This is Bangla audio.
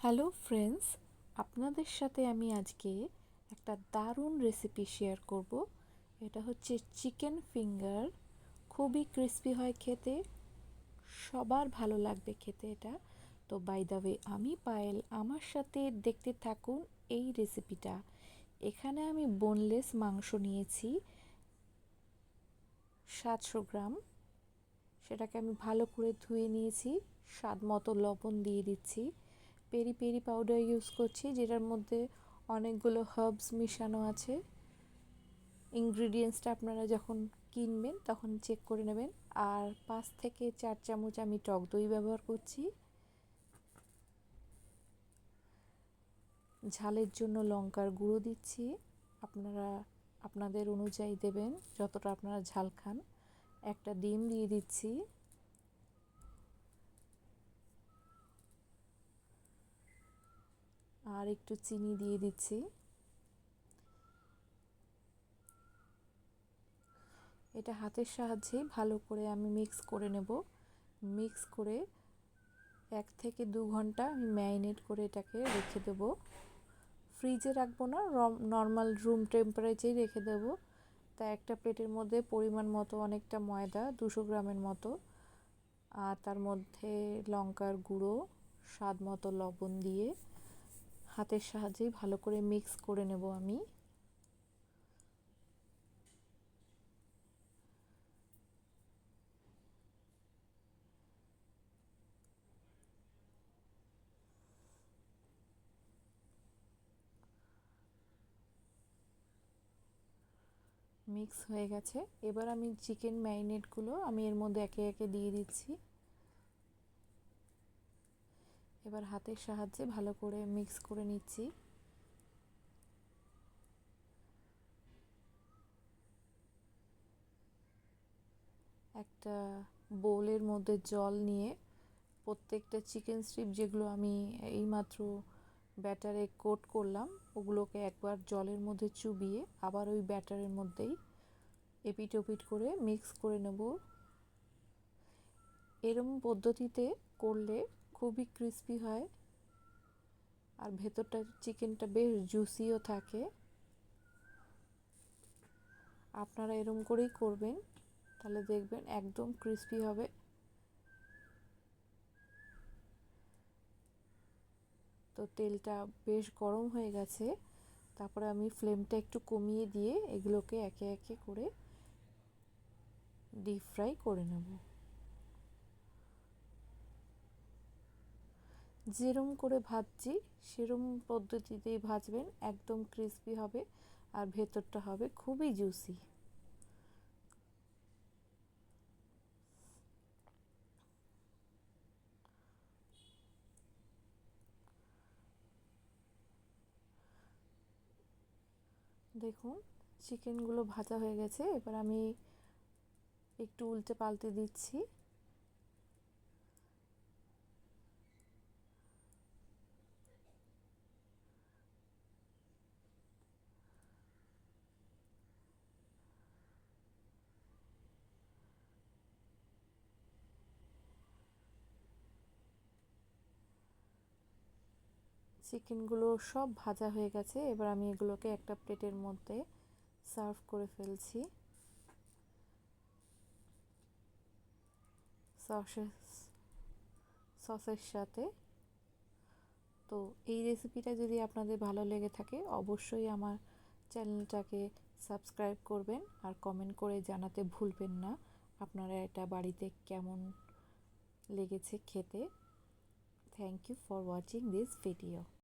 হ্যালো ফ্রেন্ডস, আপনাদের সাথে আমি আজকে একটা দারুণ রেসিপি শেয়ার করব। এটা হচ্ছে চিকেন ফিঙ্গার। খুবই ক্রিস্পি হয় খেতে, সবার ভালো লাগবে খেতে এটা। তো বাই দ্য ওয়ে, আমি পায়েল, আমার সাথে দেখতে থাকুন এই রেসিপিটা। এখানে আমি বোনলেস মাংস নিয়েছি 700 গ্রাম। সেটাকে আমি ভালো করে ধুয়ে নিয়েছি, স্বাদ মতো লবণ দিয়ে দিচ্ছি। পেরি পেরি পাউডার ইউজ করছি, যেটার মধ্যে অনেকগুলো হার্বস মিশানো আছে। ইনগ্রিডিয়েন্টসটা আপনারা যখন কিনবেন তখন চেক করে নেবেন। আর 5 থেকে 4 চামচ আমি টক দই ব্যবহার করছি। ঝালের জন্য লঙ্কার গুঁড়ো দিচ্ছি, আপনারা আপনাদের অনুযায়ী দেবেন যতটা আপনারা ঝাল খান। একটা ডিম দিয়ে দিচ্ছি। আর একটু চিনি দিয়ে দিচ্ছি। এটা হাতের সাহায্যে ভালো করে আমি মিক্স করে নেব। মিক্স করে 1 থেকে 2 ঘন্টা আমি ম্যারিনেট করে এটাকে রেখে দেব। ফ্রিজে রাখবো না, নর্মাল রুম টেম্পারেচারেই রেখে দেব। তা একটা প্লেটের মধ্যে পরিমাণ মতো অনেকটা ময়দা, 200 গ্রামের মতো, আর তার মধ্যে লঙ্কার গুঁড়ো, স্বাদ মতো লবণ দিয়ে হাতের সাহায্যেই ভালো করে মিক্স করে নেব আমি। মিক্স হয়ে গেছে। এবার আমি চিকেন ম্যারিনেটগুলো আমি এর মধ্যে একে একে দিয়ে দিচ্ছি। এবার হাতের সাহায্যে ভালো করে মিক্স করে নিচ্ছি। একটা বোলের মধ্যে জল নিয়ে প্রত্যেকটা চিকেন স্ট্রিপ যেগুলো আমি এইমাত্র ব্যাটারে কোট করলাম, ওগুলোকে একবার জলের মধ্যে চুবিয়ে আবার ওই ব্যাটারের মধ্যেই এপিট ওপিট করে মিক্স করে নেব। এরকম পদ্ধতিতে করলে খুবই ক্রিস্পি হয়, আর ভেতরটা চিকেনটা বেশ জুসিও থাকে। আপনারা এরকম করেই করবেন, তাহলে দেখবেন একদম ক্রিস্পি হবে। তো তেলটা বেশ গরম হয়ে গেছে। তারপরে আমি ফ্লেমটা একটু কমিয়ে দিয়ে এগুলোকে একে একে করে ডিপ ফ্রাই করে নেব। যেরম করে ভাজছি সেরম পদ্ধতিতেই ভাজবেন, একদম ক্রিস্পি হবে আর ভেতরটা হবে খুবই জুসি। দেখুন চিকেনগুলো ভাজা হয়ে গেছে। এবার আমি একটু উল্টে পাল্টে দিচ্ছি। চিকেনগুলো সব ভাজা হয়ে গেছে। এবার আমি এগুলোকে একটা প্লেটের মধ্যে সার্ভ করে ফেলছি সসের সাথে। তো এই রেসিপিটা যদি আপনাদের ভালো লেগে থাকে অবশ্যই আমার চ্যানেলটাকে সাবস্ক্রাইব করবেন আর কমেন্ট করে জানাতে ভুলবেন না আপনারা এটা বাড়িতে কেমন লেগেছে খেতে। Thank you for watching this video.